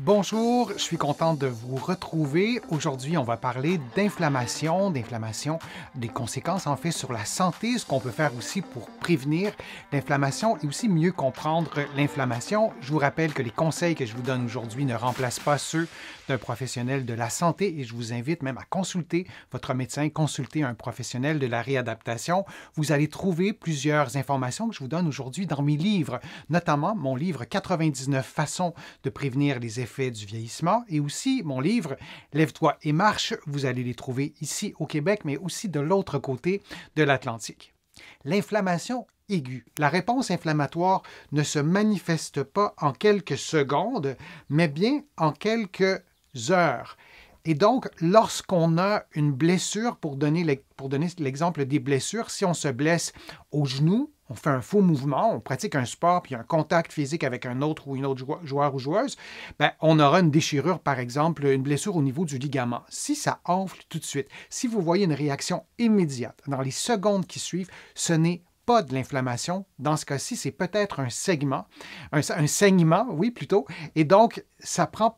Bonjour, je suis content de vous retrouver. Aujourd'hui, on va parler d'inflammation, des conséquences en fait sur la santé, ce qu'on peut faire aussi pour prévenir l'inflammation et aussi mieux comprendre l'inflammation. Je vous rappelle que les conseils que je vous donne aujourd'hui ne remplacent pas ceux d'un professionnel de la santé et je vous invite même à consulter votre médecin, consulter un professionnel de la réadaptation. Vous allez trouver plusieurs informations que je vous donne aujourd'hui dans mes livres, notamment mon livre 99 façons de prévenir les effets du vieillissement et aussi mon livre Lève-toi et marche. Vous allez les trouver ici au Québec, mais aussi de l'autre côté de l'Atlantique. L'inflammation aiguë. La réponse inflammatoire ne se manifeste pas en quelques secondes, mais bien en quelques heures. Et donc, lorsqu'on a une blessure, pour donner l'exemple des blessures, si on se blesse au genou, on fait un faux mouvement, on pratique un sport, puis un contact physique avec un autre ou une autre joueur ou joueuse, ben, on aura une déchirure, par exemple, une blessure au niveau du ligament. Si ça enfle tout de suite, si vous voyez une réaction immédiate dans les secondes qui suivent, ce n'est pas de l'inflammation. Dans ce cas-ci, c'est peut-être un saignement, oui, plutôt. Et donc, ça prend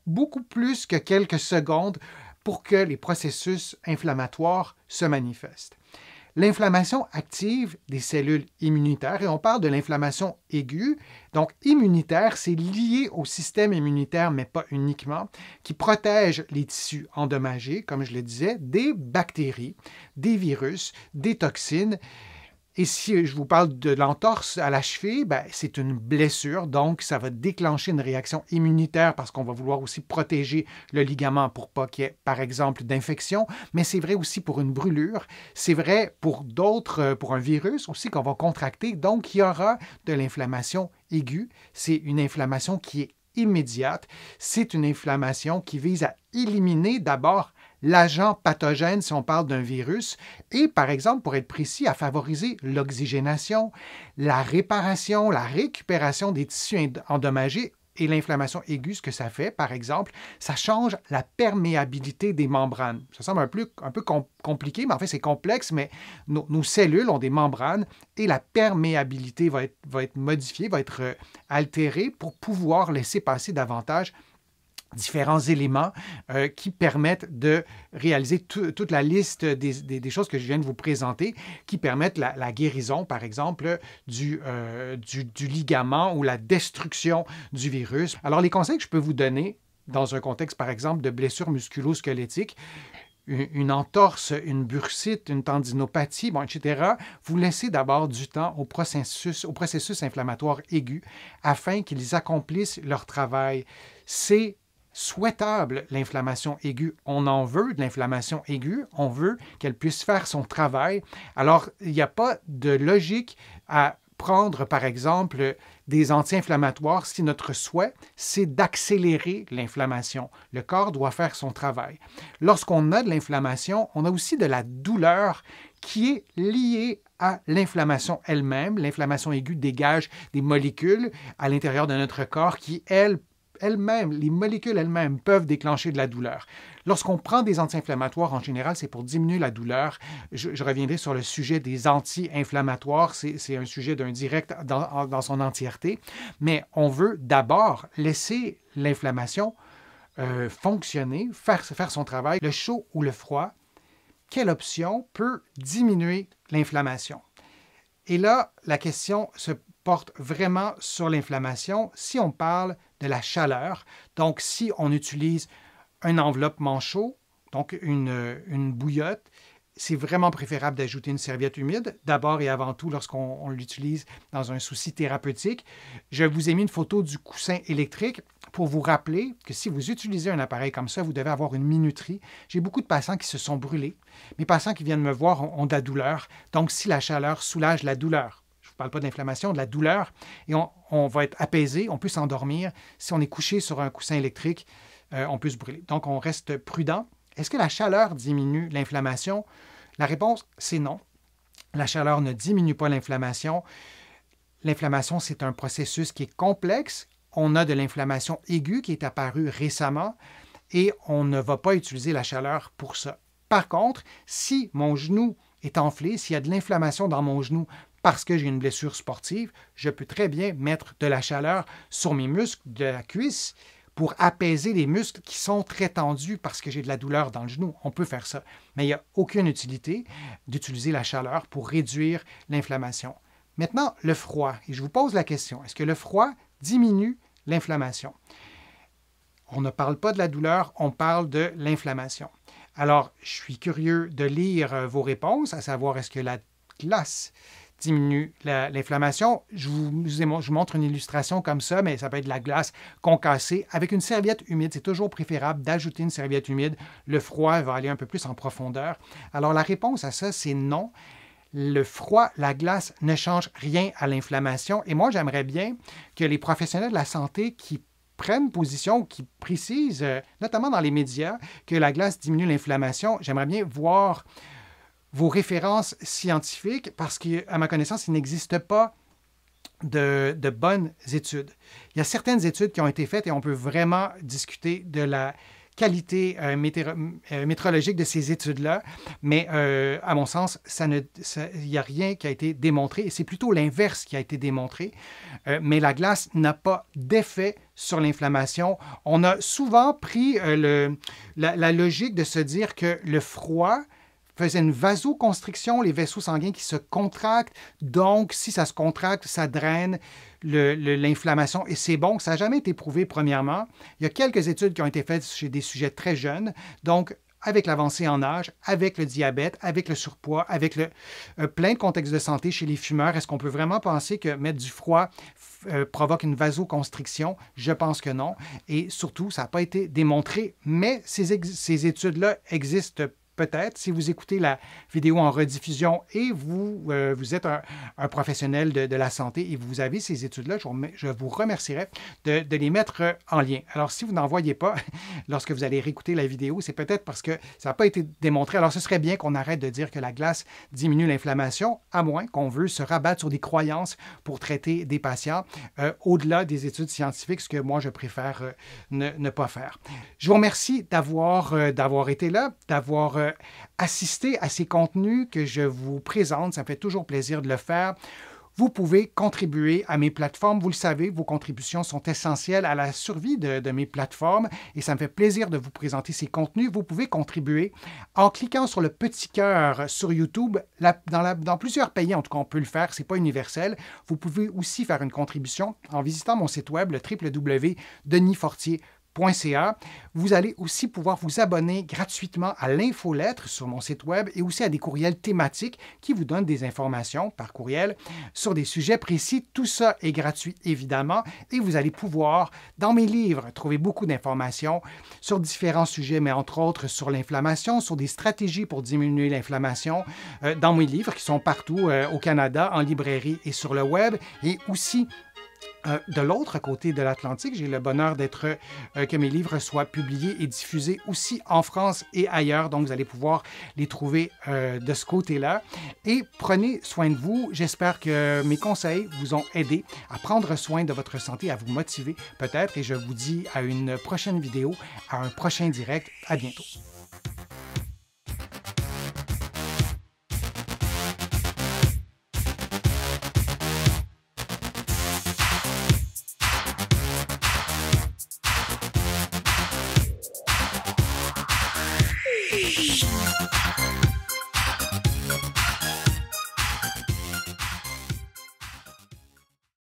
beaucoup plus que quelques secondes pour que les processus inflammatoires se manifestent. L'inflammation active des cellules immunitaires et on parle de l'inflammation aiguë. Donc, immunitaire, c'est lié au système immunitaire, mais pas uniquement, qui protège les tissus endommagés, comme je le disais, des bactéries, des virus, des toxines. Et si je vous parle de l'entorse à la cheville, ben, c'est une blessure, donc ça va déclencher une réaction immunitaire parce qu'on va vouloir aussi protéger le ligament pour pas qu'il y ait, par exemple, d'infection, mais c'est vrai aussi pour une brûlure, c'est vrai pour d'autres, pour un virus aussi qu'on va contracter, donc il y aura de l'inflammation aiguë, c'est une inflammation qui est immédiate, c'est une inflammation qui vise à éliminer d'abord l'agent pathogène si on parle d'un virus et, par exemple, pour être précis, à favoriser l'oxygénation, la réparation, la récupération des tissus endommagés et l'inflammation aiguë, ce que ça fait, par exemple, ça change la perméabilité des membranes. Ça semble un peu compliqué, mais en fait, c'est complexe, mais nos cellules ont des membranes et la perméabilité va être modifiée, va être altérée pour pouvoir laisser passer davantage différents éléments qui permettent de réaliser toute la liste des choses que je viens de vous présenter, qui permettent la guérison, par exemple, du ligament ou la destruction du virus. Alors, les conseils que je peux vous donner dans un contexte, par exemple, de blessure musculo-squelettique, une entorse, une bursite, une tendinopathie, bon, etc., vous laissez d'abord du temps au processus inflammatoire aigu afin qu'ils accomplissent leur travail. C'est souhaitable, l'inflammation aiguë. On en veut de l'inflammation aiguë, on veut qu'elle puisse faire son travail. Alors, il n'y a pas de logique à prendre, par exemple, des anti-inflammatoires si notre souhait, c'est d'accélérer l'inflammation. Le corps doit faire son travail. Lorsqu'on a de l'inflammation, on a aussi de la douleur qui est liée à l'inflammation elle-même. L'inflammation aiguë dégage des molécules à l'intérieur de notre corps qui, les molécules elles-mêmes peuvent déclencher de la douleur. Lorsqu'on prend des anti-inflammatoires, en général, c'est pour diminuer la douleur. Je reviendrai sur le sujet des anti-inflammatoires. C'est un sujet d'un direct dans son entièreté. Mais on veut d'abord laisser l'inflammation fonctionner, faire son travail. Le chaud ou le froid, quelle option peut diminuer l'inflammation? Et là, la question se porte vraiment sur l'inflammation si on parle de la chaleur. Donc, si on utilise un enveloppement chaud, donc une bouillotte, c'est vraiment préférable d'ajouter une serviette humide, d'abord et avant tout lorsqu'on l'utilise dans un souci thérapeutique. Je vous ai mis une photo du coussin électrique pour vous rappeler que si vous utilisez un appareil comme ça, vous devez avoir une minuterie. J'ai beaucoup de patients qui se sont brûlés. Mes patients qui viennent me voir ont de la douleur. Donc, si la chaleur soulage la douleur, je ne parle pas d'inflammation, de la douleur, et on va être apaisé, on peut s'endormir. Si on est couché sur un coussin électrique, on peut se brûler. Donc, on reste prudent. Est-ce que la chaleur diminue l'inflammation? La réponse, c'est non. La chaleur ne diminue pas l'inflammation. L'inflammation, c'est un processus qui est complexe. On a de l'inflammation aiguë qui est apparue récemment et on ne va pas utiliser la chaleur pour ça. Par contre, si mon genou est enflé, s'il y a de l'inflammation dans mon genou parce que j'ai une blessure sportive, je peux très bien mettre de la chaleur sur mes muscles de la cuisse pour apaiser les muscles qui sont très tendus parce que j'ai de la douleur dans le genou. On peut faire ça. Mais il n'y a aucune utilité d'utiliser la chaleur pour réduire l'inflammation. Maintenant, le froid. Et je vous pose la question, est-ce que le froid diminue l'inflammation? On ne parle pas de la douleur, on parle de l'inflammation. Alors, je suis curieux de lire vos réponses, à savoir est-ce que la glace diminue l'inflammation. Je vous montre une illustration comme ça, mais ça peut être de la glace concassée avec une serviette humide. C'est toujours préférable d'ajouter une serviette humide. Le froid va aller un peu plus en profondeur. Alors, la réponse à ça, c'est non. Le froid, la glace ne change rien à l'inflammation. Et moi, j'aimerais bien que les professionnels de la santé qui prennent position, qui précisent, notamment dans les médias, que la glace diminue l'inflammation, j'aimerais bien voir vos références scientifiques parce qu'à ma connaissance, il n'existe pas de bonnes études. Il y a certaines études qui ont été faites et on peut vraiment discuter de la qualité météorologique de ces études-là, mais à mon sens, il n'y a rien qui a été démontré, et c'est plutôt l'inverse qui a été démontré, mais la glace n'a pas d'effet sur l'inflammation. On a souvent pris la logique de se dire que le froid faisait une vasoconstriction, les vaisseaux sanguins qui se contractent. Donc, si ça se contracte, ça draine l'inflammation. Et c'est bon, ça n'a jamais été prouvé, premièrement. Il y a quelques études qui ont été faites chez des sujets très jeunes. Donc, avec l'avancée en âge, avec le diabète, avec le surpoids, avec plein de contextes de santé chez les fumeurs, est-ce qu'on peut vraiment penser que mettre du froid provoque une vasoconstriction? Je pense que non. Et surtout, ça n'a pas été démontré, mais ces études-là existent peut-être, si vous écoutez la vidéo en rediffusion et vous êtes un professionnel de la santé et vous avez ces études-là, je vous remercierais de les mettre en lien. Alors, si vous n'en voyez pas lorsque vous allez réécouter la vidéo, c'est peut-être parce que ça n'a pas été démontré. Alors, ce serait bien qu'on arrête de dire que la glace diminue l'inflammation, à moins qu'on veut se rabattre sur des croyances pour traiter des patients au-delà des études scientifiques, ce que moi, je préfère ne pas faire. Je vous remercie d'avoir été là, d'avoir assisté à ces contenus que je vous présente. Ça me fait toujours plaisir de le faire. Vous pouvez contribuer à mes plateformes. Vous le savez, vos contributions sont essentielles à la survie de mes plateformes et ça me fait plaisir de vous présenter ces contenus. Vous pouvez contribuer en cliquant sur le petit cœur sur YouTube. Dans plusieurs pays, en tout cas, on peut le faire. Ce n'est pas universel. Vous pouvez aussi faire une contribution en visitant mon site web, le www.denisfortier.ca. Vous allez aussi pouvoir vous abonner gratuitement à l'infolettre sur mon site web et aussi à des courriels thématiques qui vous donnent des informations par courriel sur des sujets précis. Tout ça est gratuit, évidemment, et vous allez pouvoir, dans mes livres, trouver beaucoup d'informations sur différents sujets, mais entre autres sur l'inflammation, sur des stratégies pour diminuer l'inflammation, dans mes livres qui sont partout au Canada, en librairie et sur le web, et aussi de l'autre côté de l'Atlantique, j'ai le bonheur que mes livres soient publiés et diffusés aussi en France et ailleurs. Donc, vous allez pouvoir les trouver de ce côté-là. Et prenez soin de vous. J'espère que mes conseils vous ont aidé à prendre soin de votre santé, à vous motiver peut-être. Et je vous dis à une prochaine vidéo, à un prochain direct. À bientôt.